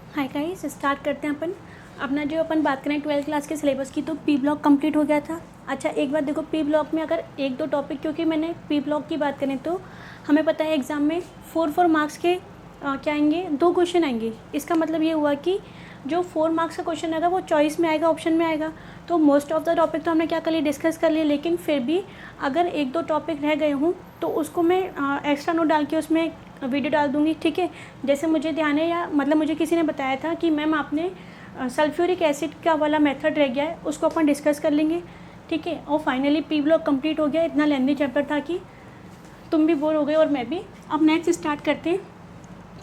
Hi guys, start करते हैं अपना जो अपन बात करें 12th क्लास के सिलेबस की। तो पी ब्लॉक कंप्लीट हो गया था। अच्छा, एक बात देखो, पी ब्लॉक में अगर एक दो टॉपिक, क्योंकि मैंने पी ब्लॉक की बात करें तो हमें पता है एग्ज़ाम में 4 मार्क्स के क्या आएंगे, 2 क्वेश्चन आएंगे। इसका मतलब ये हुआ कि जो 4 मार्क्स का क्वेश्चन आएगा वो चॉइस में आएगा, ऑप्शन में आएगा। तो मोस्ट ऑफ द टॉपिक तो हमने क्या कर लिया, डिस्कस कर लिया। लेकिन फिर भी अगर एक दो टॉपिक रह गए हूँ तो उसको मैं एक्स्ट्रा नोट डाल के उसमें वीडियो डाल दूँगी, ठीक है। जैसे मुझे ध्यान है, या मतलब मुझे किसी ने बताया था कि मैम आपने सल्फ्यूरिक एसिड का वाला मेथड रह गया है, उसको अपन डिस्कस कर लेंगे, ठीक है। और फाइनली पी ब्लॉक कंप्लीट हो गया। इतना लेंथी चैप्टर था कि तुम भी बोर हो गए और मैं भी। अब नेक्स्ट स्टार्ट करते हैं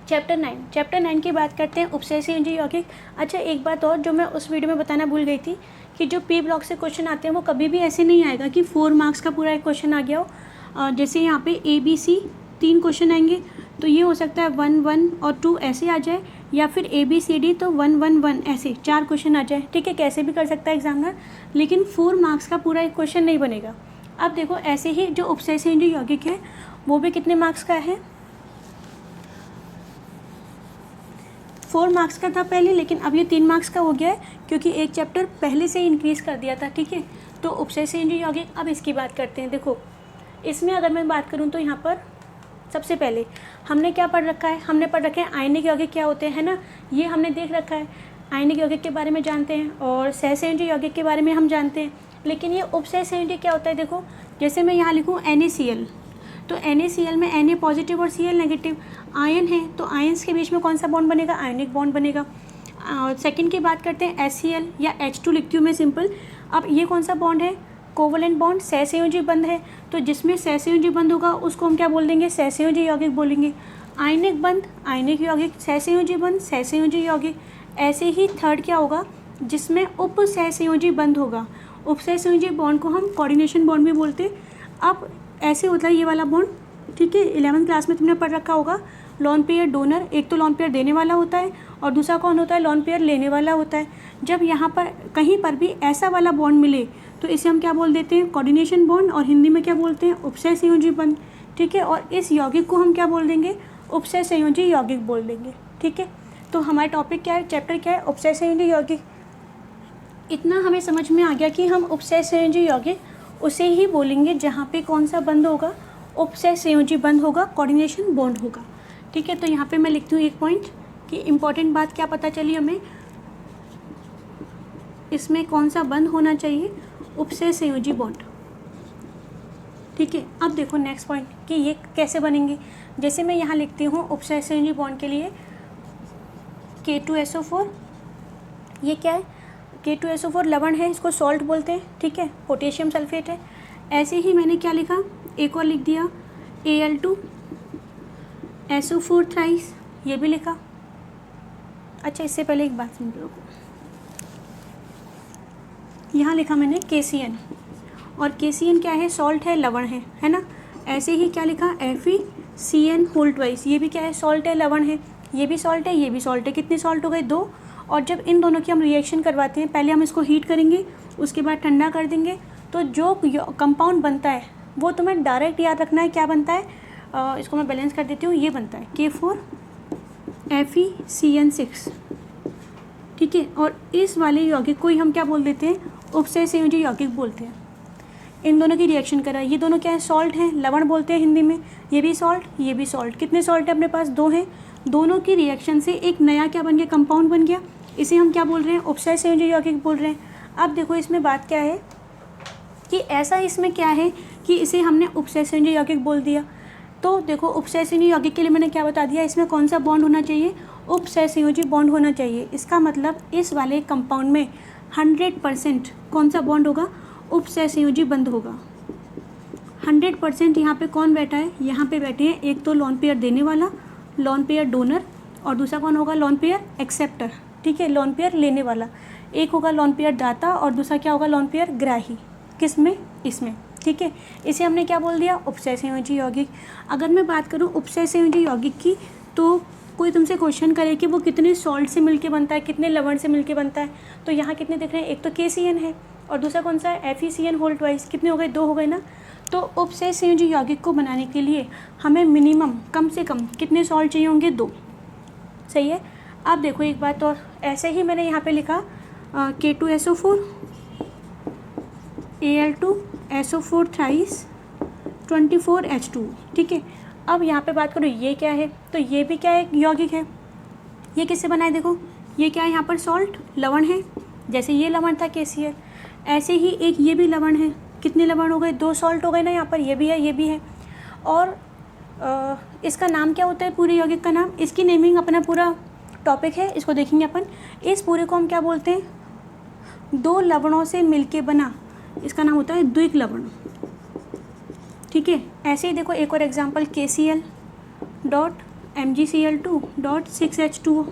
चैप्टर 9 की बात करते हैं, उपसेसिव एंजियो यौगिक। अच्छा, एक बात और जो मैं उस वीडियो में बताना भूल गई थी कि जो पी ब्लॉक से क्वेश्चन आते हैं वो कभी भी ऐसे नहीं आएगा कि 4 मार्क्स का पूरा एक क्वेश्चन आ गया हो। जैसे यहाँ पे ABC 3 क्वेश्चन आएंगे, तो ये हो सकता है 1 1 और 2 ऐसे आ जाए, या फिर ABCD तो 1 1 1 ऐसे 4 क्वेश्चन आ जाए, ठीक है। कैसे भी कर सकता है एग्जामिनर, लेकिन 4 मार्क्स का पूरा एक क्वेश्चन नहीं बनेगा। अब देखो, ऐसे ही जो उपसेसिव एंजियो यौगिक है वो भी कितने मार्क्स का है, 4 मार्क्स का था पहले, लेकिन अब ये 3 मार्क्स का हो गया है क्योंकि एक चैप्टर पहले से ही इंक्रीज़ कर दिया था, ठीक है। तो उपसेसिव एंजियो यौगिक, अब इसकी बात करते हैं। देखो, इसमें अगर मैं बात करूँ तो यहाँ पर सबसे पहले हमने क्या पढ़ रखा है, हमने पढ़ रखे हैं आयनिक यौगिक क्या होते हैं ना, ये हमने देख रखा है। आयनिक यौगिक के बारे में जानते हैं और सहसंयोजी यौगिक के बारे में हम जानते हैं। लेकिन ये उपसहसंयोजी क्या होता है, देखो जैसे मैं यहाँ लिखूँ NaCl, तो NaCl में Na पॉजिटिव और Cl नेगेटिव आयन है, तो आयन्स के बीच में कौन सा बॉन्ड बनेगा, आयनिक बॉन्ड बनेगा। सेकंड की बात करते हैं HCl या H2 लिखती हूँ मैं सिंपल। अब ये कौन सा बॉन्ड है, कोवलेंट बॉन्ड, सहसंयोजी बंध है। तो जिसमें सहसंयोजी बंध होगा उसको हम क्या बोल देंगे, सहसंयोजी यौगिक बोलेंगे। आयनिक बंध, आयनिक यौगिक, सहसंयोजी बंध, सहसंयोजी यौगिक। ऐसे ही थर्ड क्या होगा, जिसमें उप सहसंयोजी बंध होगा। उप सहसंयोजी बॉन्ड को हम कोऑर्डिनेशन बॉन्ड भी बोलते हैं। अब ऐसे होता है ये वाला बॉन्ड, ठीक है। 11th क्लास में तुमने पढ़ रखा होगा लॉन पेयर डोनर। एक तो लॉन पेयर देने वाला होता है और दूसरा कौन होता है, लॉन पेयर लेने वाला होता है। जब यहाँ पर कहीं पर भी ऐसा वाला बॉन्ड मिले तो इसे हम क्या बोल देते हैं, कोऑर्डिनेशन बॉन्ड, और हिंदी में क्या बोलते हैं, उपसहसंयोजी बंध, ठीक है। और इस यौगिक को हम क्या बोल देंगे, उपसहसंयोजी यौगिक बोल देंगे, ठीक है। तो हमारा टॉपिक क्या है, चैप्टर क्या है, उपसहसंयोजी यौगिक। इतना हमें समझ में आ गया कि हम उपसहसंयोजी यौगिक उसे ही बोलेंगे जहाँ पे कौन सा बंध होगा, उपसहसंयोजी बंध होगा, कोऑर्डिनेशन बॉन्ड होगा, ठीक है। तो यहाँ पे मैं लिखती हूँ एक पॉइंट कि इम्पॉर्टेंट बात क्या पता चली हमें, इसमें कौन सा बंध होना चाहिए, उपसहसंयोजी बॉन्ड, ठीक है। अब देखो नेक्स्ट पॉइंट कि ये कैसे बनेंगे। जैसे मैं यहाँ लिखती हूँ उपसहसंयोजी बॉन्ड के लिए K2SO4, ये क्या है, K2SO4 लवण है, इसको सॉल्ट बोलते हैं, ठीक है, पोटेशियम सल्फेट है। ऐसे ही मैंने क्या लिखा, एक और लिख दिया Al2SO4 थ्राइस, ये भी लिखा। अच्छा, इससे पहले एक बात सुन लो, यहाँ लिखा मैंने KCN, और KCN क्या है, सॉल्ट है, लवण है ना। ऐसे ही क्या लिखा, FeCN होल ट्वाइस, ये भी क्या है, सॉल्ट है, लवण है, ये भी सॉल्ट है, ये भी सॉल्ट है। कितने सॉल्ट हो गए, 2। और जब इन दोनों की हम रिएक्शन करवाते हैं, पहले हम इसको हीट करेंगे, उसके बाद ठंडा कर देंगे, तो जो कंपाउंड बनता है वो तुम्हें डायरेक्ट याद रखना है, क्या बनता है, इसको मैं बैलेंस कर देती हूँ, ये बनता है K4FeCN6, ठीक है। और इस वाले यौगिक को ही हम क्या बोल देते हैं, उपसहसंयोजी यौगिक बोलते हैं। इन दोनों की रिएक्शन करा, ये दोनों क्या है, सॉल्ट हैं, लवण बोलते हैं हिंदी में। ये भी सॉल्ट, ये भी सॉल्ट। कितने सॉल्ट है अपने पास, 2 हैं। दोनों की रिएक्शन से एक नया क्या बन गया, कंपाउंड बन गया। इसे हम क्या बोल रहे हैं, उपसहसंयोजी यौगिक बोल रहे हैं। अब देखो इसमें बात क्या है कि ऐसा इसमें क्या है कि इसे हमने उपसहसंयोजी यौगिक बोल दिया। तो देखो उपसहसंयोजी यौगिक के लिए मैंने क्या बता दिया, इसमें कौन सा बॉन्ड होना चाहिए, उपसहसंयोजी बॉन्ड होना चाहिए। इसका मतलब इस वाले कंपाउंड में 100% कौन सा बॉन्ड होगा, उपसहसंयोजी बंध होगा। 100% यहाँ पे कौन बैठा है, यहाँ पे बैठे हैं एक तो लॉन पेयर देने वाला, लॉन पेयर डोनर, और दूसरा कौन होगा, लॉन पेयर एक्सेप्टर, ठीक है, लॉन पेयर लेने वाला। एक होगा लॉन पेयर दाता और दूसरा क्या होगा, लॉन पेयर ग्राही। किस में, इसमें, ठीक है। इसे हमने क्या बोल दिया, उपसहसंयोजी यौगिक। अगर मैं बात करूँ उपसहसंयोजी यौगिक की, तो कोई तुमसे क्वेश्चन करे कि वो कितने सॉल्ट से मिलके बनता है, कितने लवण से मिलके बनता है, तो यहाँ कितने दिख रहे हैं, एक तो KCN है और दूसरा कौन सा है, FeCN होल ट्वाइस। कितने हो गए, 2 हो गए ना। तो उपसहसंयोजी यौगिक को बनाने के लिए हमें मिनिमम कम से कम कितने सॉल्ट चाहिए होंगे, 2, सही है। अब देखो एक बात और, ऐसे ही मैंने यहाँ पे लिखा K2SO4 Al2SO4 थ्राइस 24H2, ठीक है। अब यहाँ पे बात करो ये क्या है, तो ये भी क्या है, यौगिक है। ये किससे बना है, देखो ये क्या है, यहाँ पर सॉल्ट, लवण है, जैसे ये लवण था KCl, ऐसे ही एक ये भी लवण है। कितने लवण हो गए, 2 सॉल्ट हो गए ना, यहाँ पर ये भी है, ये भी है। और इसका नाम क्या होता है, पूरे यौगिक का नाम, इसकी नेमिंग अपना पूरा टॉपिक है, इसको देखेंगे अपन। इस पूरे को हम क्या बोलते हैं, 2 लवणों से मिलके बना, इसका नाम होता है द्विक लवण, ठीक है। ऐसे ही देखो एक और एग्जांपल, KCl.MgCl2.6H2O,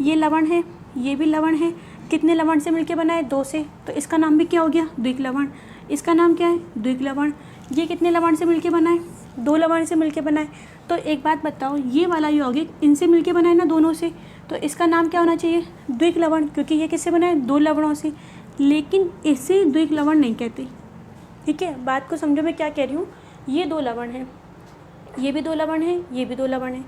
ये लवण है, ये भी लवण है, कितने लवण से मिलके बना है, 2 से, तो इसका नाम भी क्या हो गया, द्विक लवण। इसका नाम क्या है, द्विक लवण। ये कितने लवण से मिलके बना है, 2 लवण से मिलके बना है। तो एक बात बताओ, ये वाला यौगिक इनसे मिलके बना है ना, दोनों से, तो इसका नाम क्या होना चाहिए, द्विक लवण, क्योंकि ये किससे बना है, 2 लवणों से। लेकिन इसे द्विक लवण नहीं कहते, ठीक है। बात को समझो मैं क्या कह रही हूँ। ये 2 लवण है, ये भी 2 लवण है, ये भी 2 लवण है।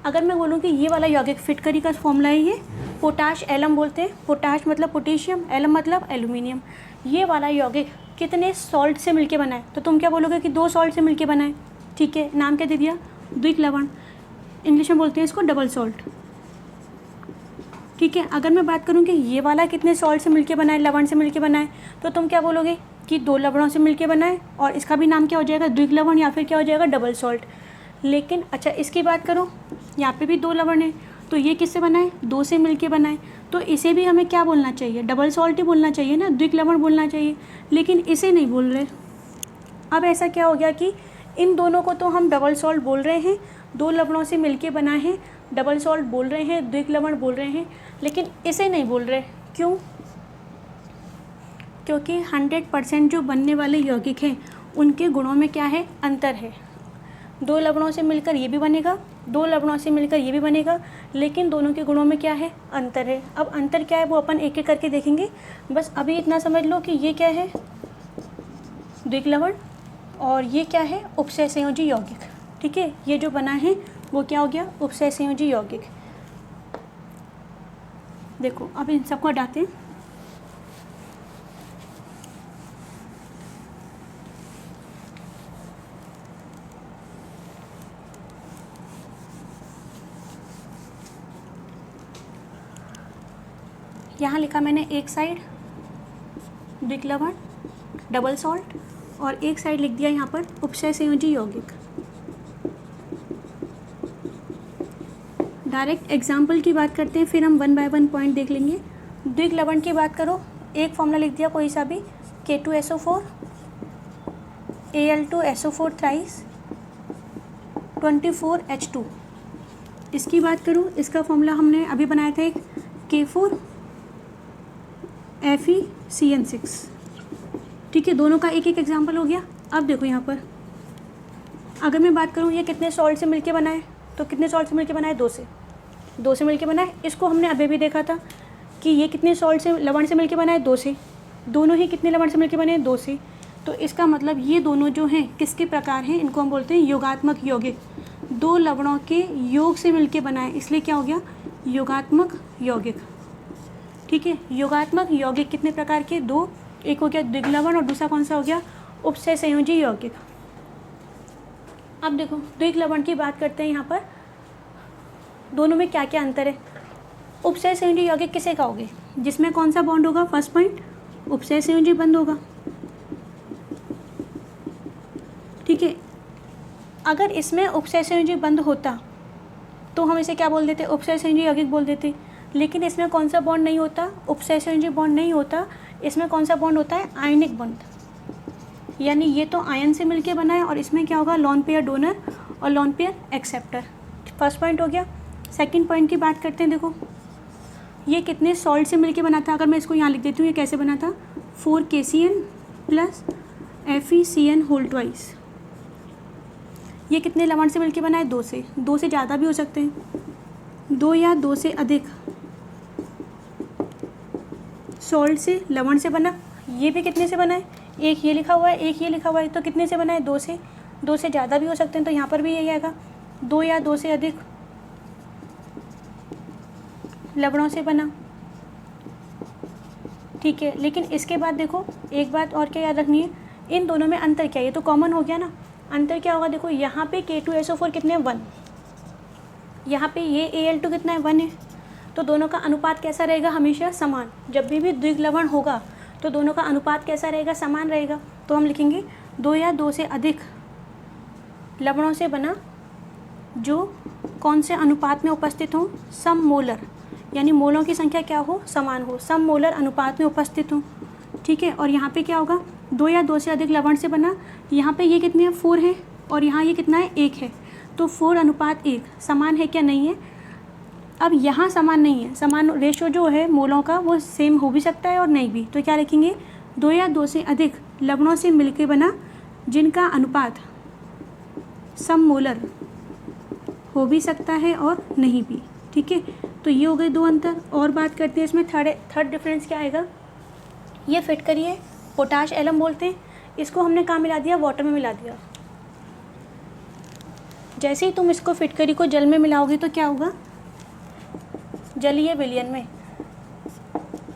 अगर मैं बोलूँ कि ये वाला यौगिक फिटकरी का फॉर्मूला है, ये पोटाश एलम बोलते हैं, पोटाश मतलब पोटेशियम, एलम मतलब एल्यूमिनियम। ये वाला यौगिक कितने सॉल्ट से मिलके बना है, तो तुम क्या बोलोगे कि 2 सॉल्ट से मिलके बना है, ठीक है। नाम क्या दे दिया, द्विक लवण, इंग्लिश में बोलते हैं इसको डबल सॉल्ट, ठीक है। अगर मैं बात करूँ कि ये वाला कितने सॉल्ट से मिलके बना है, लवण से मिलके बना है, तो तुम क्या बोलोगे कि 2 लवणों से मिलके बना है, और इसका भी नाम क्या हो जाएगा, द्विक लवण, या फिर क्या हो जाएगा, डबल सॉल्ट। लेकिन अच्छा इसकी बात करो, यहाँ पे भी 2 लवण है, तो ये किससे बना है, 2 से मिलके बना है, तो इसे भी हमें क्या बोलना चाहिए, डबल सॉल्ट ही बोलना चाहिए ना, द्विक लवण बोलना चाहिए। लेकिन इसे नहीं बोल रहे। अब ऐसा क्या हो गया कि इन दोनों को तो हम डबल सॉल्ट बोल रहे हैं, 2 लवणों से मिलके बना है, डबल सॉल्ट बोल रहे हैं, द्विक लवण बोल रहे हैं, लेकिन इसे नहीं बोल रहे। क्यों, क्योंकि 100% जो बनने वाले यौगिक हैं उनके गुणों में क्या है, अंतर है। 2 लवणों से मिलकर ये भी बनेगा, 2 लवणों से मिलकर ये भी बनेगा, लेकिन दोनों के गुणों में क्या है, अंतर है। अब अंतर क्या है वो अपन एक एक करके देखेंगे। बस अभी इतना समझ लो कि ये क्या है, द्विक लवण, और ये क्या है, उपसय संयोजी यौगिक, ठीक है। ये जो बना है वो क्या हो गया, उपसय संयोजी यौगिक। देखो अब इन सबको हटाते हैं। यहाँ लिखा मैंने एक साइड द्विक लवण डबल सॉल्ट, और एक साइड लिख दिया यहाँ पर उपसय संयोजी यौगिक। डायरेक्ट एग्जाम्पल की बात करते हैं, फिर हम 1 बाय 1 पॉइंट देख लेंगे। द्विक लवण की बात करो, एक फॉर्मूला लिख दिया कोई सा भी, K2SO4 Al2SO4 थ्राइस 24H2। इसकी बात करूँ, इसका फॉर्मूला हमने अभी बनाया था एक, K4 FeCN6, ठीक है। दोनों का एक एक एग्जाम्पल हो गया। अब देखो यहाँ पर अगर मैं बात करूँ, ये कितने सॉल्ट से मिलके बना है, तो कितने सॉल्ट से मिलके बना है, 2 से मिलके बना है। इसको हमने अभी भी देखा था कि ये कितने सॉल्ट से, लवण से मिलके बना है, 2 से। दोनों ही कितने लवण से मिलके बने हैं, 2 से। तो इसका मतलब ये दोनों जो हैं किसके प्रकार हैं, इनको हम बोलते हैं योगात्मक यौगिक। 2 लवणों के योग से मिलके बना है, इसलिए क्या हो गया, योगात्मक यौगिक, ठीक है। योगात्मक यौगिक कितने प्रकार के, 2, एक हो गया द्विक लवण और दूसरा कौन सा हो गया, उपसय संयोजी यौगिक। अब देखो द्विक लवण की बात करते हैं, यहाँ पर दोनों में क्या क्या अंतर है। उपसय संयोजी यौगिक किसे कहोगे, जिसमें कौन सा बॉन्ड होगा, फर्स्ट पॉइंट उपसय संयोजी बंध होगा, ठीक है। अगर इसमें उपसय संयोजी बंध होता तो हम इसे क्या बोल देते, उपसय संयोजी यौगिक बोल देते। लेकिन इसमें कौन सा बॉन्ड नहीं होता, उपसय संयोजी बॉन्ड नहीं होता। इसमें कौन सा बॉन्ड होता है, आयनिक बॉन्ड, यानी ये तो आयन से मिलके बना है, और इसमें क्या होगा, लोन पेयर डोनर और lone pair acceptor. First point हो गया। सेकंड पॉइंट की बात करते हैं। देखो ये कितने सॉल्ट से मिलके बना था, अगर मैं इसको यहाँ लिख देती हूँ, ये कैसे बना था, 4KCN plus FeCN whole twice. ये कितने लवण से मिलके बना है, 2 से। 2 से ज़्यादा भी हो सकते हैं, 2 या 2 से अधिक सॉल्ट से, लवण से बना। ये भी कितने से बना है, एक ये लिखा हुआ है, एक ये लिखा हुआ है, तो कितने से बना है, 2 से। 2 से ज़्यादा भी हो सकते हैं, तो यहाँ पर भी यही आएगा, 2 या 2 से अधिक लवणों से बना, ठीक है। लेकिन इसके बाद देखो एक बात और क्या याद रखनी है, इन दोनों में अंतर क्या है, ये तो कॉमन हो गया ना। अंतर क्या होगा, देखो यहाँ पे K2SO4 कितने हैं 1, यहाँ पे ये Al2 कितना है 1 है, तो दोनों का अनुपात कैसा रहेगा, हमेशा समान। जब भी द्विग लवण होगा तो दोनों का अनुपात कैसा रहेगा, समान रहेगा। तो हम लिखेंगे 2 या 2 से अधिक लवणों से बना जो कौन से अनुपात में उपस्थित हो, सममोलर, यानी मोलों की संख्या क्या हो, समान हो, सममोलर अनुपात में उपस्थित हो, ठीक है। और यहाँ पे क्या होगा, 2 या 2 से अधिक लवण से बना, यहाँ पे ये कितने हैं 4 है और यहाँ ये कितना है 1 है, तो 4:1 समान है क्या, नहीं है। अब यहाँ समान नहीं है, समान रेशो जो है मोलों का वो सेम हो भी सकता है और नहीं भी, तो क्या लिखेंगे 2 या 2 से अधिक लवणों से मिलकर बना जिनका अनुपात सममोलर हो भी सकता है और नहीं भी, ठीक है। तो ये हो गए 2 अंतर। और बात करते हैं इसमें थर्ड डिफरेंस क्या आएगा, ये फिट करिए, पोटाश एलम बोलते हैं, इसको हमने कहाँ मिला दिया, वाटर में मिला दिया। जैसे ही तुम इसको फिटकरी को जल में मिलाओगे तो क्या होगा, जलीय विलयन में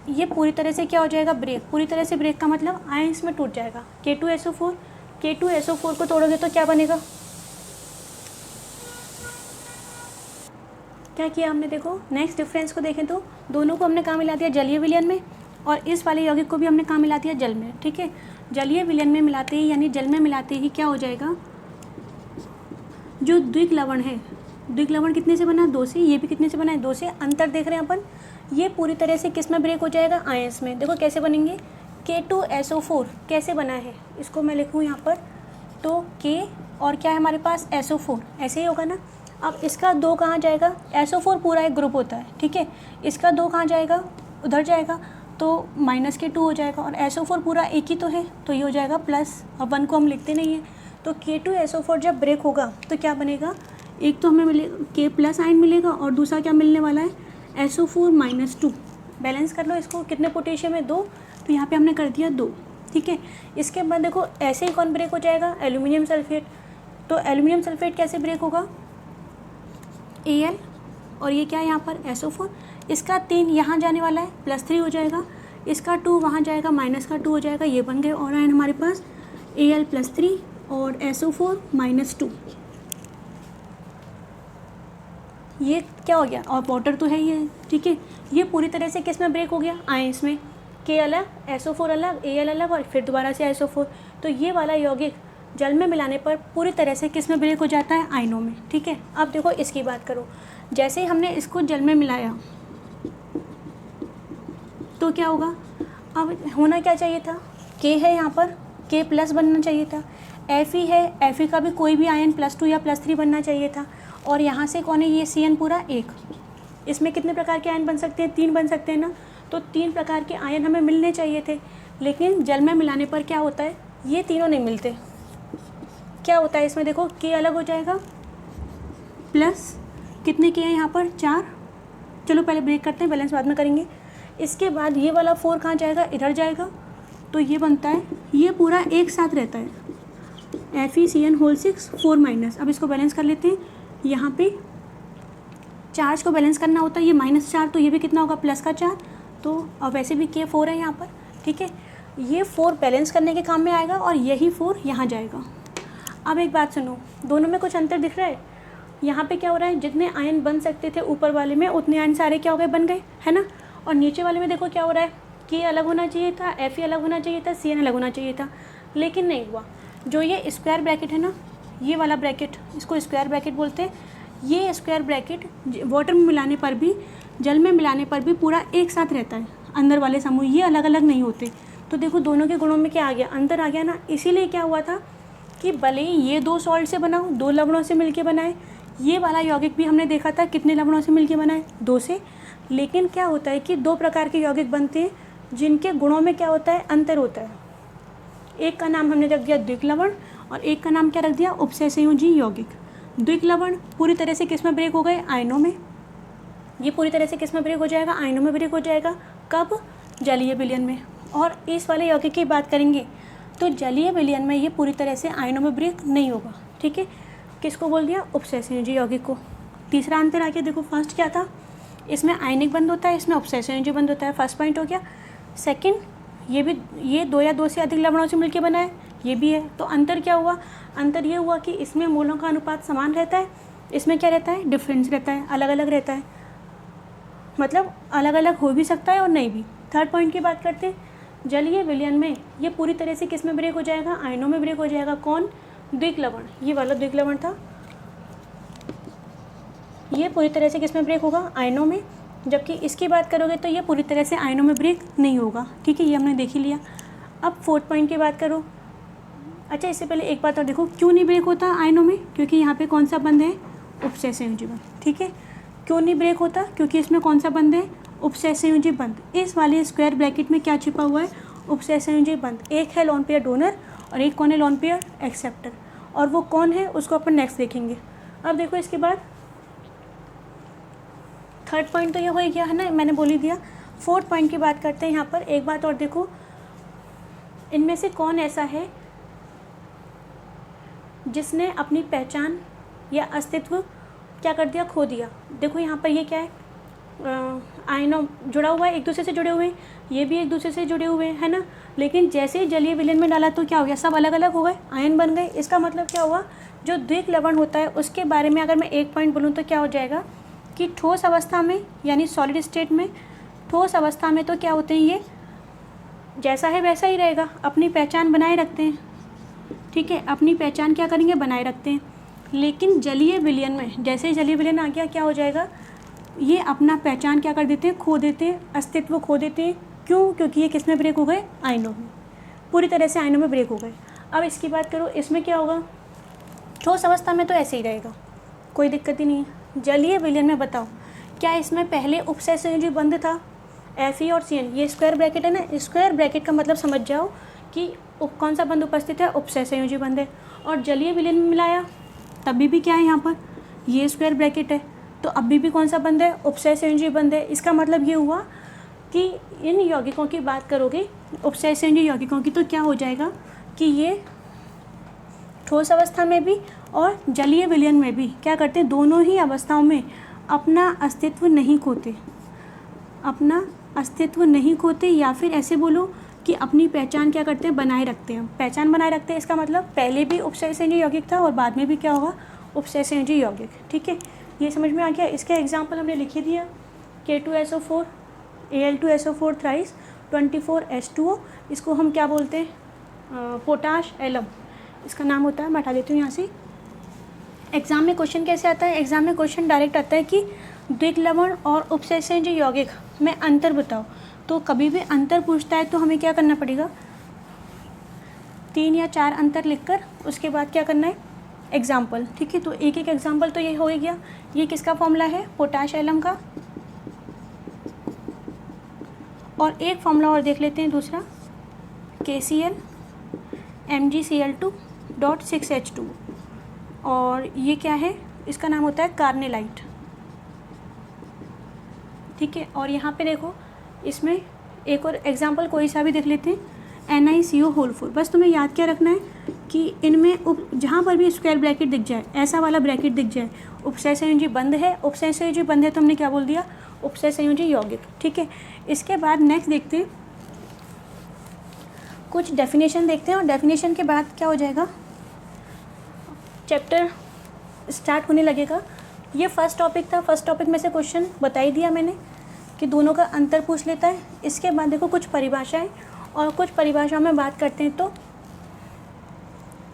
ये पूरी तरह से क्या हो जाएगा, ब्रेक। पूरी तरह से ब्रेक का मतलब आयंस में टूट जाएगा। K2SO4 को तोड़ोगे तो क्या बनेगा, क्या किया हमने, देखो नेक्स्ट डिफरेंस को देखें तो दोनों को हमने कहाँ मिला दिया, जलीय विलयन में, और इस वाले यौगिक को भी हमने कहाँ मिला दिया, जल में, ठीक है। जलीय विलयन में मिलाते ही यानी जल में मिलाते ही क्या हो जाएगा, जो द्विग लवण है, द्विग लवण कितने से बना, 2 से, ये भी कितने से बना है, 2 से। अंतर देख रहे हैं अपन, ये पूरी तरह से किस में ब्रेक हो जाएगा, आयंस में। देखो कैसे बनेंगे, K2SO4 कैसे बना है, इसको मैं लिखूँ यहाँ पर, तो K और क्या है हमारे पास SO4, ऐसे ही होगा ना। अब इसका 2 कहाँ जाएगा, SO4 पूरा एक ग्रुप होता है, ठीक है, इसका 2 कहाँ जाएगा, उधर जाएगा, तो -K2 हो जाएगा, और SO4 पूरा एक ही तो है, तो ये हो जाएगा प्लस। अब 1 को हम लिखते नहीं हैं, तो K2SO4 जब ब्रेक होगा तो क्या बनेगा, एक तो हमें मिलेगा K प्लस आयन मिलेगा और दूसरा क्या मिलने वाला है, SO4 -2। बैलेंस कर लो इसको, कितने पोटेशियम है 2, तो यहाँ पे हमने कर दिया 2, ठीक है। इसके बाद देखो ऐसे ही कौन ब्रेक हो जाएगा, एल्यूमिनियम सल्फेट। तो एल्यूमिनियम सल्फेट कैसे ब्रेक होगा, Al, और ये क्या है यहाँ पर SO4, इसका 3 यहाँ जाने वाला है, +3 हो जाएगा, इसका 2 वहाँ जाएगा, -2 हो जाएगा, ये बन गए। और आयन हमारे पास Al +3 और SO4 -2, ये क्या हो गया, और वाटर तो है ये, ठीक है। ये पूरी तरह से किस में ब्रेक हो गया, आयंस में, K अलग, SO4 अलग, Al अलग, और फिर दोबारा से SO4। तो ये वाला यौगिक जल में मिलाने पर पूरी तरह से किस में ब्रेक हो जाता है, आयनों में, ठीक है। अब देखो इसकी बात करो, जैसे ही हमने इसको जल में मिलाया तो क्या होगा, अब होना क्या चाहिए था, K है यहाँ पर, K प्लस बनना चाहिए था, Fe है, Fe का भी कोई भी आयन +2 या +3 बनना चाहिए था, और यहाँ से कौन है, ये Cn पूरा 1। इसमें कितने प्रकार के आयन बन सकते हैं, 3 बन सकते हैं ना, तो 3 प्रकार के आयन हमें मिलने चाहिए थे। लेकिन जल में मिलाने पर क्या होता है, ये तीनों नहीं मिलते। क्या होता है इसमें, देखो K अलग हो जाएगा, प्लस कितने K हैं यहाँ पर 4, चलो पहले ब्रेक करते हैं, बैलेंस बाद में करेंगे। इसके बाद ये वाला 4 कहाँ जाएगा, इधर जाएगा, तो ये बनता है, ये पूरा एक साथ रहता है, FeCN6 4-। अब इसको बैलेंस कर लेते हैं, यहाँ पे चार्ज को बैलेंस करना होता है, ये -4, तो ये भी कितना होगा, +4, तो अब वैसे भी K4 है यहाँ पर, ठीक है। ये 4 बैलेंस करने के काम में आएगा और यही 4 यहाँ जाएगा। अब एक बात सुनो, दोनों में कुछ अंतर दिख रहा है। यहाँ पे क्या हो रहा है, जितने आयन बन सकते थे ऊपर वाले में उतने आयन सारे क्या हो गए, बन गए, है ना। और नीचे वाले में देखो क्या हो रहा है, K अलग होना चाहिए था, Fe अलग होना चाहिए था, Cn अलग होना चाहिए था, लेकिन नहीं हुआ। जो ये स्क्वायर ब्रैकेट है ना, ये वाला ब्रैकेट, इसको स्क्वायर ब्रैकेट बोलते हैं, ये स्क्वायर ब्रैकेट वाटर में मिलाने पर भी, जल में मिलाने पर भी पूरा एक साथ रहता है, अंदर वाले समूह ये अलग अलग नहीं होते। तो देखो दोनों के गुणों में क्या आ गया, अंतर आ गया ना। इसीलिए क्या हुआ था कि भले ही ये 2 सॉल्ट से बनाओ, 2 लवणों से मिलके बनाए, ये वाला यौगिक भी हमने देखा था कितने लवणों से मिलके बनाए, 2 से। लेकिन क्या होता है कि 2 प्रकार के यौगिक बनते हैं जिनके गुणों में क्या होता है, अंतर होता है। एक का नाम हमने रख दिया द्विग लवण और एक का नाम क्या रख दिया, उपसहसंयोजी यौगिक। द्विग लवण पूरी तरह से किस में ब्रेक हो गए, आयनों में। ये पूरी तरह से किस में ब्रेक हो जाएगा, आयनों में ब्रेक हो जाएगा। कब, जलीय विलयन में। और इस वाले यौगिक की बात करेंगे तो जलीय विलयन में ये पूरी तरह से आयनों में ब्रेक नहीं होगा, ठीक है। किसको बोल दिया, उपसहसंयोजी यौगिक को। तीसरा अंतर आ गया, देखो फर्स्ट क्या था, इसमें आयनिक बंध होता है, इसमें उपसैय संयोजी बंध होता है। फर्स्ट पॉइंट हो गया। सेकंड, ये 2 या 2 से अधिक लवणों से मिलकर बना है, ये भी है। तो अंतर क्या हुआ? अंतर ये हुआ कि इसमें मोलों का अनुपात समान रहता है, इसमें क्या रहता है? डिफरेंस रहता है, अलग अलग रहता है। मतलब अलग अलग हो भी सकता है और नहीं भी। थर्ड पॉइंट की बात करते हैं, जलीय विलयन में ये पूरी तरह से किस में ब्रेक हो जाएगा? आयनों में ब्रेक हो जाएगा। कौन? द्विक लवण। ये वाला द्विक लवण था, ये पूरी तरह से किस में ब्रेक होगा? आयनों में। जबकि इसकी बात करोगे तो ये पूरी तरह से आयनों में ब्रेक नहीं होगा। ठीक है, ये हमने देख ही लिया। अब फोर्थ पॉइंट की बात करो। अच्छा, इससे पहले एक बात और देखो, क्यों नहीं ब्रेक होता आयनों में? क्योंकि यहाँ पे कौन सा बंध है? उपसैय संयोजी बंध। ठीक है, क्यों नहीं ब्रेक होता? क्योंकि इसमें कौन सा बंध है? उपसैय संयोजी बंध। इस वाले स्क्वायर ब्रैकेट में क्या छिपा हुआ है? उपसैय संयोजी बंध। एक है लोन पेयर डोनर और एक कौन है? Lone pair acceptor. और वो कौन है उसको अपन नेक्स्ट देखेंगे। अब देखो इसके बाद थर्ड पॉइंट तो ये हो ही गया है ना, मैंने बोल ही दिया। फोर्थ पॉइंट की बात करते हैं। यहाँ पर एक बात और देखो, इनमें से कौन ऐसा है जिसने अपनी पहचान या अस्तित्व क्या कर दिया? खो दिया। देखो यहाँ पर ये क्या है? आयनों जुड़ा हुआ है, एक दूसरे से जुड़े हुए हैं, ये भी एक दूसरे से जुड़े हुए हैं, है ना। लेकिन जैसे ही जलीय विलयन में डाला तो क्या हो गया? सब अलग अलग हो गए, आयन बन गए। इसका मतलब क्या हुआ? जो द्विक लवण होता है उसके बारे में अगर मैं एक पॉइंट बोलूँ तो क्या हो जाएगा कि ठोस अवस्था में यानी सॉलिड स्टेट में, ठोस अवस्था में तो क्या होते हैं? ये जैसा है वैसा ही रहेगा, अपनी पहचान बनाए रखते हैं। ठीक है, अपनी पहचान क्या करेंगे? बनाए रखते हैं। लेकिन जलीय विलयन में जैसे ही जलीय विलयन आ गया क्या हो जाएगा? ये अपना पहचान क्या कर देते हैं? खो देते हैं, अस्तित्व खो देते हैं। क्यों? क्योंकि ये किस में ब्रेक हो गए? आयनों में। पूरी तरह से आयनों में ब्रेक हो गए। अब इसकी बात करो, इसमें क्या होगा? ठोस अवस्था में तो ऐसे ही रहेगा, कोई दिक्कत ही नहीं है। जलीय विलयन में बताओ, क्या इसमें पहले उपसैय संयोजी बंध था? Fe और Cn, ये स्क्वायर ब्रैकेट है ना, स्क्वायर ब्रैकेट का मतलब समझ जाओ कि कौन सा बंध उपस्थित है? उपसैय संयोजी बंध है। और जलीय विलयन में मिलाया तभी भी क्या है? यहाँ पर ये स्क्वायर ब्रैकेट है, तो अभी भी कौन सा बंध है? उपसैय संयोजी बंध है। इसका मतलब ये हुआ कि इन यौगिकों की बात करोगे, उपसैय संयोजी यौगिकों की, तो क्या हो जाएगा कि ये ठोस अवस्था में भी और जलीय विलयन में भी क्या करते हैं? दोनों ही अवस्थाओं में अपना अस्तित्व नहीं खोते, अपना अस्तित्व नहीं खोते, या फिर ऐसे बोलो कि अपनी पहचान क्या करते हैं? बनाए रखते हैं। पहचान बनाए रखते हैं इसका मतलब पहले भी उपसैय संयोजी यौगिक था और बाद में भी क्या होगा? उपसैय संयोजी यौगिक। ठीक है, ये समझ में आ गया। इसके एग्जाम्पल हमने लिख ही दिया। K2SO4, Al2SO4 थ्राइस, 24H2O, इसको हम क्या बोलते हैं? पोटाश एलम इसका नाम होता है। मैं हटा देती हूँ यहाँ से। एग्ज़ाम में क्वेश्चन कैसे आता है? एग्ज़ाम में क्वेश्चन डायरेक्ट आता है कि द्विक लवण और उपसैय संयोजी यौगिक में अंतर बताओ। तो कभी भी अंतर पूछता है तो हमें क्या करना पड़ेगा? 3 या 4 अंतर लिखकर उसके बाद क्या करना है? एग्जाम्पल। ठीक है, तो एक एक एग्जाम्पल तो ये हो ही गया। ये किसका फॉर्मूला है? पोटाश एलम का। और एक फॉर्मूला और देख लेते हैं दूसरा, KCl MgCl2.6H2। और ये क्या है? इसका नाम होता है कार्नेलाइट। ठीक है, और यहाँ पे देखो, इसमें एक और एग्जाम्पल कोई सा भी देख लेते हैं, NiCO4। बस तुम्हें याद क्या रखना है कि इनमें जहाँ पर भी स्क्वायर ब्रैकेट दिख जाए, ऐसा वाला ब्रैकेट दिख जाए, उपसैय संयोजी बंध है। उपसैय संयोजी बंध है तो हमने क्या बोल दिया? उपसैय संयोजी यौगिक। ठीक है, इसके बाद नेक्स्ट देखते हैं, कुछ डेफिनेशन देखते हैं। और डेफिनेशन के बाद क्या हो जाएगा? चैप्टर स्टार्ट होने लगेगा। ये फर्स्ट टॉपिक था। फर्स्ट टॉपिक में से क्वेश्चन बता ही दिया मैंने कि दोनों का अंतर पूछ लेता है। इसके बाद देखो कुछ परिभाषाएं, और कुछ परिभाषाओं में बात करते हैं। तो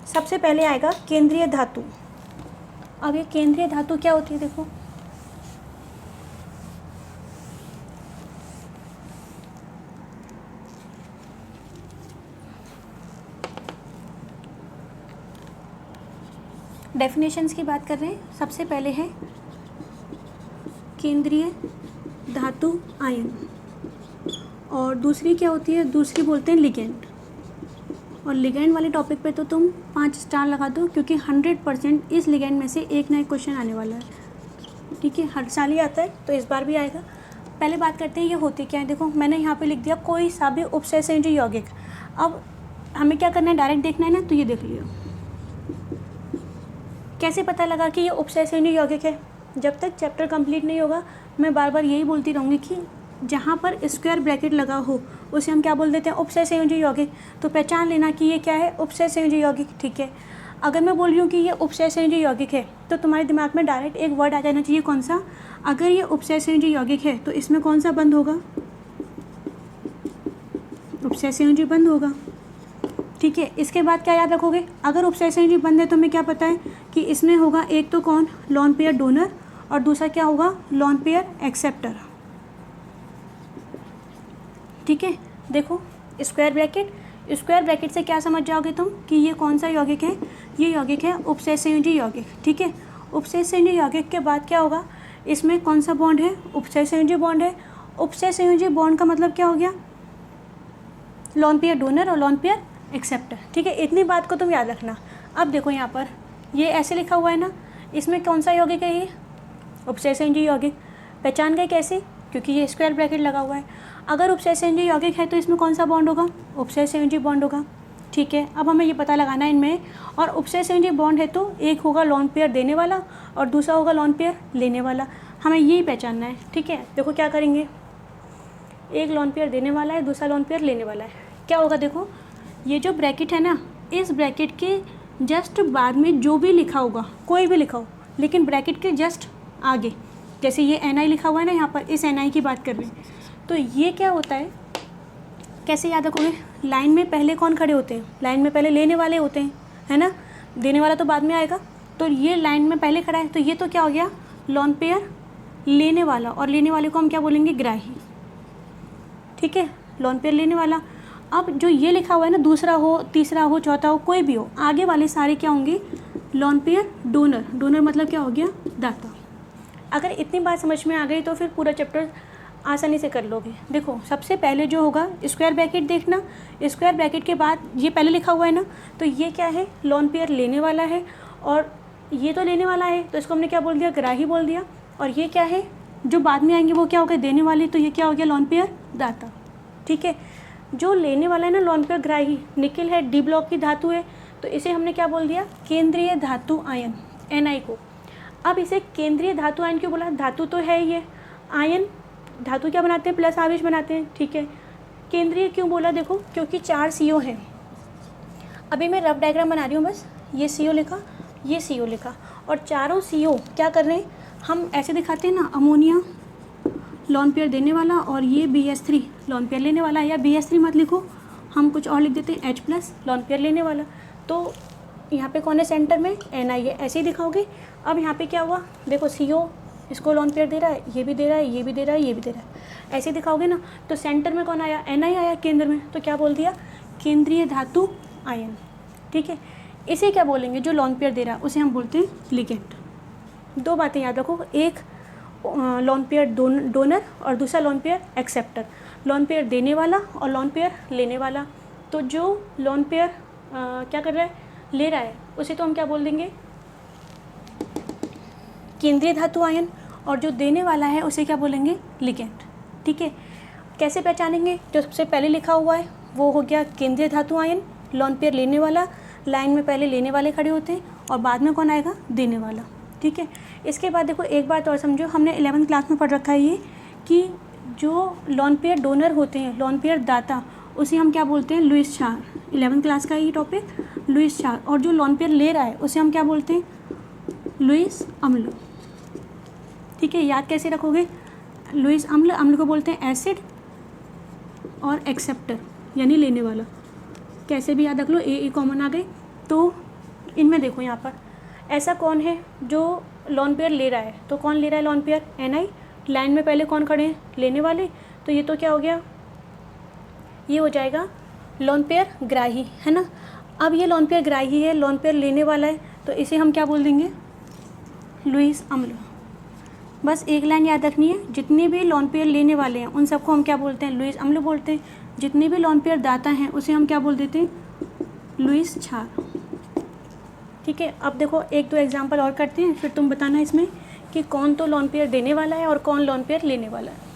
सबसे पहले आएगा केंद्रीय धातु। अब ये केंद्रीय धातु क्या होती है? देखो, डेफिनेशंस की बात कर रहे हैं। सबसे पहले है केंद्रीय धातु आयन, और दूसरी क्या होती है? दूसरी बोलते हैं लिगेंड। और लिगेंड वाले टॉपिक पे तो तुम 5 स्टार लगा दो, क्योंकि 100% इस लिगेंड में से एक ना एक क्वेश्चन आने वाला है। ठीक है, हर साल ही आता है तो इस बार भी आएगा। पहले बात करते हैं ये होती क्या है। देखो, मैंने यहाँ पे लिख दिया कोई सा भी उपसैय संयोजी यौगिक। अब हमें क्या करना है? डायरेक्ट देखना है ना, तो ये देख लियो। कैसे पता लगा कि ये उपसैय संयोजी यौगिक है? जब तक चैप्टर कंप्लीट नहीं होगा मैं बार बार यही बोलती रहूँगी कि जहाँ पर स्क्वायर ब्रैकेट लगा हो उसे हम क्या बोल देते हैं, उपसय संयोजी यौगिक। तो पहचान लेना कि ये क्या है, उपसय संयोजी यौगिक। ठीक है, अगर मैं बोल रही हूँ कि ये उपसय संयोजी यौगिक है तो तुम्हारे दिमाग में डायरेक्ट एक वर्ड आ जाना चाहिए, कौन सा, अगर ये उपसय संयोजी यौगिक है तो इसमें कौन सा बंद होगा, उपसय संयोजी बंद होगा। ठीक है, इसके बाद क्या याद रखोगे, अगर उपसय संयोजी बंद है तो हमें क्या पता है कि इसमें होगा एक तो कौन, लोन पेयर डोनर, और दूसरा क्या होगा, लोन पेयर एक्सेप्टर। ठीक है, देखो स्क्वायर ब्रैकेट से क्या समझ जाओगे तुम कि ये कौन सा यौगिक है, ये यौगिक है उपसय संयोजी यौगिक। ठीक है, उपसय संयोजी यौगिक के बाद क्या होगा, इसमें कौन सा बॉन्ड है, उपसय संयोजी बॉन्ड है। उपसय संयोजी बॉन्ड का मतलब क्या हो गया, लोन पेयर डोनर और लोन पेयर एक्सेप्टर। ठीक है, इतनी बात को तुम याद रखना। अब देखो यहाँ पर ये ऐसे लिखा हुआ है ना, इसमें कौन सा यौगिक है, ये उपसय संयोजी यौगिक। पहचान गए कैसे, क्योंकि ये स्क्वायर ब्रैकेट लगा हुआ है। अगर उपसय संयोजी यौगिक है तो इसमें कौन सा बॉन्ड होगा, उपसय संयोजी बॉन्ड होगा। ठीक है, अब हमें ये पता लगाना है इनमें, और उपसय संयोजी बॉन्ड है तो एक होगा लोन पेयर देने वाला और दूसरा होगा लोन पेयर लेने वाला, हमें यही पहचानना है। ठीक है, देखो क्या करेंगे, एक लोन पेयर देने वाला है, दूसरा लोन पेयर लेने वाला है। क्या होगा, देखो ये जो ब्रैकेट है ना, इस ब्रैकेट के जस्ट बाद में जो भी लिखा होगा, कोई भी लिखा हो, लेकिन ब्रैकेट के जस्ट आगे, जैसे ये NI लिखा हुआ है ना, यहाँ पर इस NI की बात कर रहे हैं, तो ये क्या होता है, कैसे याद रखोगे, लाइन में पहले कौन खड़े होते हैं, लाइन में पहले लेने वाले होते हैं, है ना, देने वाला तो बाद में आएगा। तो ये लाइन में पहले खड़ा है, तो ये तो क्या हो गया, लोन पेयर लेने वाला, और लेने वाले को हम क्या बोलेंगे, ग्राही। ठीक है, लोन पेयर लेने वाला। अब जो ये लिखा हुआ है ना, दूसरा हो, तीसरा हो, चौथा हो, कोई भी हो, आगे वाले सारे क्या होंगे, लोन पेयर डोनर। डोनर मतलब क्या हो गया, दाता। अगर इतनी बात समझ में आ गई तो फिर पूरा चैप्टर आसानी से कर लोगे। देखो सबसे पहले जो होगा स्क्वायर ब्रैकेट देखना, स्क्वायर ब्रैकेट के बाद ये पहले लिखा हुआ है ना, तो ये क्या है, लोन पेयर लेने वाला है, और ये तो लेने वाला है तो इसको हमने क्या बोल दिया, ग्राही बोल दिया। और ये क्या है, जो बाद में आएंगे वो क्या हो गए, देने वाले, तो ये क्या हो गया, लोन पेयर दाता। ठीक है, जो लेने वाला है ना, लोन पेयर ग्राही, निकिल है, डी ब्लॉक की धातु है, तो इसे हमने क्या बोल दिया, केंद्रीय धातु आयन, NI को। अब इसे केंद्रीय धातु आयन क्यों बोला, धातु तो है ये, आयन धातु क्या बनाते हैं, प्लस आवेश बनाते हैं। ठीक है, केंद्रीय क्यों बोला, देखो क्योंकि 4 CO है। अभी मैं रफ डायग्राम बना रही हूँ, बस ये CO लिखा, ये CO लिखा, और चारों CO क्या कर रहे हैं, हम ऐसे दिखाते हैं ना, अमोनिया लोन पेयर देने वाला, और ये BS3 लोन पेयर लेने वाला, या BS3 मत लिखो, हम कुछ और लिख देते हैं, H+ लोन पेयर लेने वाला। तो यहाँ पे कौन है सेंटर में, NI है, ऐसे ही दिखाओगे। अब यहाँ पे क्या हुआ, देखो CO इसको लोन पेयर दे रहा है, ये भी दे रहा है, ये भी दे रहा है, ये भी दे रहा है, ऐसे दिखाओगे ना। तो सेंटर में कौन आया, NI आया केंद्र में, तो क्या बोल दिया, केंद्रीय धातु आयन। ठीक है, इसे क्या बोलेंगे, जो लोन पेयर दे रहा है उसे हम बोलते हैं लिगेंड। 2 बातें याद रखो, एक लोन पेयर डोनर और दूसरा lone pair acceptor. Lone pair देने वाला और लोन पेयर लेने वाला। तो जो लोन पेयर क्या कर रहा है, ले रहा है, उसे तो हम क्या बोल देंगे, केंद्रीय धातु आयन, और जो देने वाला है उसे क्या बोलेंगे, लिगेंड। ठीक है, कैसे पहचानेंगे, जो सबसे पहले लिखा हुआ है वो हो गया केंद्रीय धातु आयन, लोन पेयर लेने वाला, लाइन में पहले लेने वाले खड़े होते हैं और बाद में कौन आएगा, देने वाला। ठीक है, इसके बाद देखो एक बात और समझो, हमने 11वीं क्लास में पढ़ रखा है ये, कि जो लोन पेयर डोनर होते हैं, लोन पेयर दाता, उसे हम क्या बोलते हैं, लुईस क्षार। 11वीं क्लास का ये टॉपिक, लुईस क्षार। और जो लोन पेयर ले रहा है उसे हम क्या बोलते हैं, लुईस अम्ल। ठीक है, याद कैसे रखोगे, लुईस अम्ल, अम्ल को बोलते हैं एसिड, और एक्सेप्टर यानी लेने वाला, कैसे भी याद रख लो, ए कॉमन आ गए। तो इनमें देखो यहाँ पर ऐसा कौन है जो लोन पेयर ले रहा है, तो कौन ले रहा है लोन पेयर, NI। लाइन में पहले कौन खड़े हैं, लेने वाले, तो ये तो क्या हो गया, ये हो जाएगा लोन पेयर ग्राही, है ना। अब ये लोन पेयर ग्राही है, लोन पेयर लेने वाला है, तो इसे हम क्या बोल देंगे, लुईस अम्ल। बस एक लाइन याद रखनी है, जितने भी लोन पेयर लेने वाले हैं उन सबको हम क्या बोलते हैं, लुईस अम्ल बोलते हैं। जितने भी लोन पेयर दाता हैं उसे हम क्या बोल देते हैं, लुईस क्षार। ठीक है, अब देखो 1-2 एग्जाम्पल और करते हैं, फिर तुम बताना इसमें कि कौन तो लोन पेयर देने वाला है और कौन लोन पेयर लेने वाला है।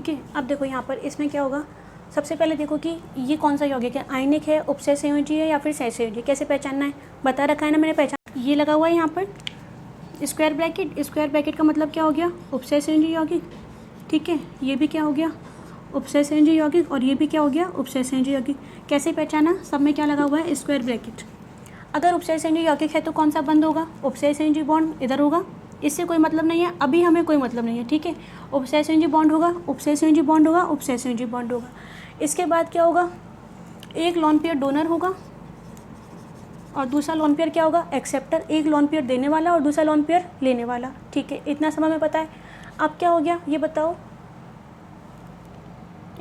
ठीक है। अब देखो यहाँ पर इसमें क्या होगा, सबसे पहले देखो कि ये कौन सा यौगिक है, आयनिक है, उपसय संयोजी है या फिर सहसंयोजी, कैसे पहचानना है, बता रखा है ना मैंने पहचान। ये लगा हुआ है यहाँ पर स्क्वायर ब्रैकेट, स्क्वायर ब्रैकेट का मतलब क्या हो गया, उपसय संयोजी यौगिक, ठीक है। ये भी क्या हो गया, उपसय संयोजी यौगिक, और ये भी क्या हो गया, उपसय संयोजी यौगिक। कैसे पहचाना, सब में क्या लगा हुआ है, स्क्वायर ब्रैकेट। अगर उपसय संयोजी यौगिक है तो कौन सा बंद होगा, उपसय संयोजी बॉन्ड इधर होगा, इससे कोई मतलब नहीं है, अभी हमें कोई मतलब नहीं है, ठीक है। उपसय संयोजी बॉन्ड होगा, उपसय संयोजी बॉन्ड होगा, उपसय संयोजी बॉन्ड होगा। इसके बाद क्या होगा, एक लोन पेयर डोनर होगा और दूसरा लोन पेयर क्या होगा, एक्सेप्टर। एक लोन पेयर देने वाला और दूसरा लोन पेयर लेने वाला, ठीक है। इतना समय में पता है। अब क्या हो गया ये बताओ,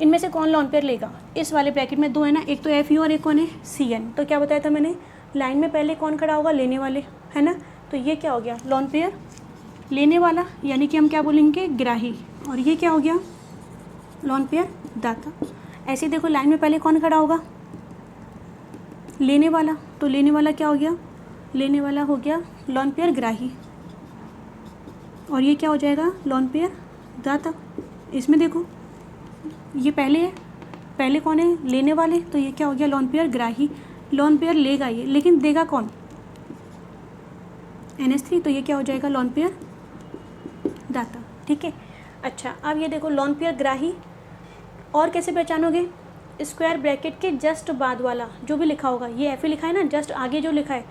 इनमें से कौन लोन पेयर लेगा, इस वाले ब्रैकेट में दो है ना, एक तो Fe और एक कौन है Cn। तो क्या बताया था मैंने, लाइन में पहले कौन खड़ा होगा, लेने वाले, है ना। तो ये क्या हो गया, लोन पेयर लेने वाला, यानी कि हम क्या बोलेंगे, ग्राही। और ये क्या हो गया, लोन पेयर दाता। ऐसे ही देखो लाइन में पहले कौन खड़ा होगा, लेने वाला। तो लेने वाला क्या हो गया, लेने वाला हो गया लोन पेयर ग्राही, और ये क्या हो जाएगा, लोन पेयर दाता। इसमें देखो ये पहले है, पहले कौन है, लेने वाले, तो ये क्या हो गया, लोन पेयर ग्राही। लोन पेयर लेगा ये, लेकिन देगा कौन, NH3, तो ये क्या हो जाएगा, लोन पेयर दाता, ठीक है। अच्छा अब ये देखो लोन पेयर ग्राही, और कैसे पहचानोगे, स्क्वायर ब्रैकेट के जस्ट बाद वाला जो भी लिखा होगा, ये Fe लिखा है ना, जस्ट आगे जो लिखा है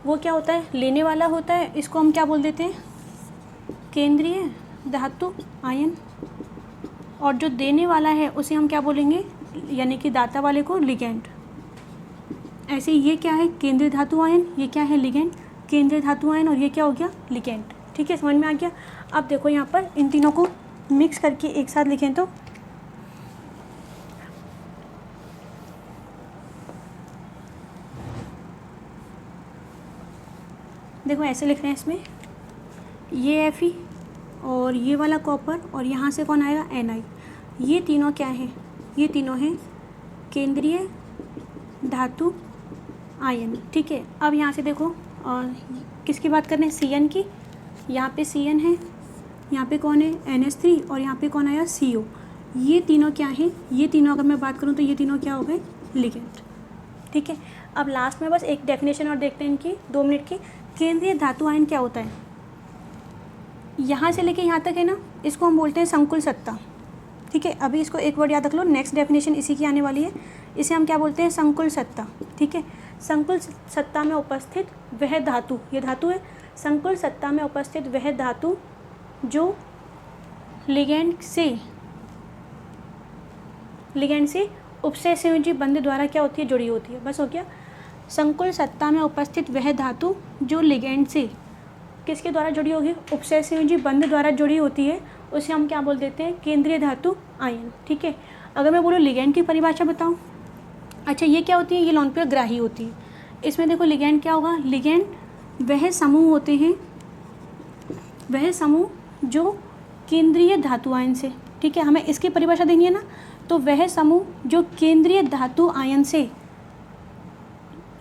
वो क्या होता है, लेने वाला होता है। इसको हम क्या बोल देते हैं, केंद्रीय धातु आयन, और जो देने वाला है उसे हम क्या बोलेंगे, यानी कि दाता वाले को लिगेंड। ऐसे ये क्या है, केंद्रीय धातु आयन, ये क्या है, लिगेंड, केंद्रीय धातु आयन, और ये क्या हो गया, लिगेंड, ठीक है। समझ में आ गया। अब देखो यहाँ पर इन तीनों को मिक्स करके एक साथ लिखें तो देखो ऐसे लिख रहे हैं, इसमें ये Fe और ये वाला कॉपर, और यहाँ से कौन आएगा, Ni। ये तीनों क्या हैं, ये तीनों हैं केंद्रीय धातु आयन, ठीक है। अब यहाँ से देखो और किसकी बात कर रहे हैं, Cn की। यहाँ पे Cn है, यहाँ पे कौन है, NH3, और यहाँ पे कौन आया, CO। ये तीनों क्या हैं, ये तीनों अगर मैं बात करूँ तो ये तीनों क्या हो गए, लिगेंड, ठीक है। अब लास्ट में बस एक डेफिनेशन और देखते हैं इनकी, 2 मिनट की। केंद्रीय धातु आयन क्या होता है, यहाँ से लेके यहाँ तक है ना, इसको हम बोलते हैं संकुल सत्ता, ठीक है। अभी इसको एक वर्ड याद रख लो, नेक्स्ट डेफिनेशन इसी की आने वाली है। इसे हम क्या बोलते हैं, संकुल सत्ता, ठीक है। संकुल सत्ता में उपस्थित वह धातु, ये धातु है, संकुल सत्ता में उपस्थित वह धातु जो लिगेंड से उपसय संयोजी बंध द्वारा क्या होती है, जुड़ी होती है। बस हो गया। संकुल सत्ता में उपस्थित वह धातु जो लिगेंड से किसके द्वारा जुड़ी होगी, उपसय संयोजी बंध द्वारा जुड़ी होती है, उसे हम क्या बोल देते हैं, केंद्रीय धातु आयन, ठीक है। अगर मैं बोलूँ लिगेंड की परिभाषा बताऊँ, अच्छा ये क्या होती है, ये लोन पेयर ग्राही होती है। इसमें देखो लिगेंड क्या होगा, लिगेंड वह समूह होते हैं, वह समूह जो केंद्रीय धातु आयन से, ठीक है, हमें इसकी परिभाषा देनी है ना, तो वह समूह जो केंद्रीय धातु आयन से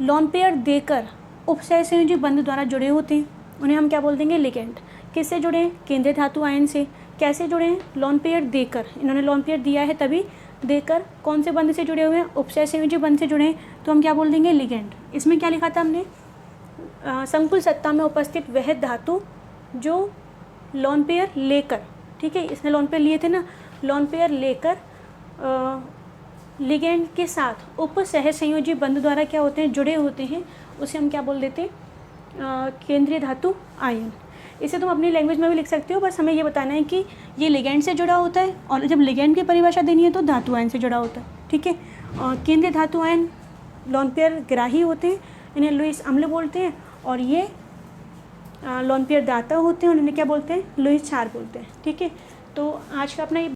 लोन पेयर देकर उपसय संयोजी बंध द्वारा जुड़े होते हैं, उन्हें हम क्या बोल देंगे, लिगेंड। किससे जुड़े हैं, केंद्रीय धातु आयन से। कैसे जुड़े हैं, लोन पेयर देकर, इन्होंने लोन पेयर दिया है तभी देकर कौन से बंध से जुड़े हुए हैं, उपसय संयोजी बंध से जुड़े हैं, तो हम क्या बोल देंगे, लिगेंड। इसमें क्या लिखा था हमने, संकुल सत्ता में उपस्थित वह धातु जो लोन पेयर लेकर, ठीक है, इसने लोन पेयर लिए थे ना, लोन पेयर लेकर लिगेंड के साथ उपसह संयोजी बंध द्वारा क्या होते हैं, जुड़े होते हैं, उसे हम क्या बोल देते हैं, केंद्रीय धातु आयन। इसे तुम अपनी लैंग्वेज में भी लिख सकते हो, बस हमें ये बताना है कि ये लिगेंड से जुड़ा होता है, और जब लिगेंड की परिभाषा देनी है तो धातु आयन से जुड़ा होता है, ठीक है। और केंद्रीय धातु आयन लोन पेयर ग्राही होते हैं, इन्हें लुईस अम्ल बोलते हैं, और ये लोन पेयर दाता होते हैं, और इन्हें क्या बोलते हैं, लुईस क्षार बोलते हैं, ठीक है। तो आज का अपना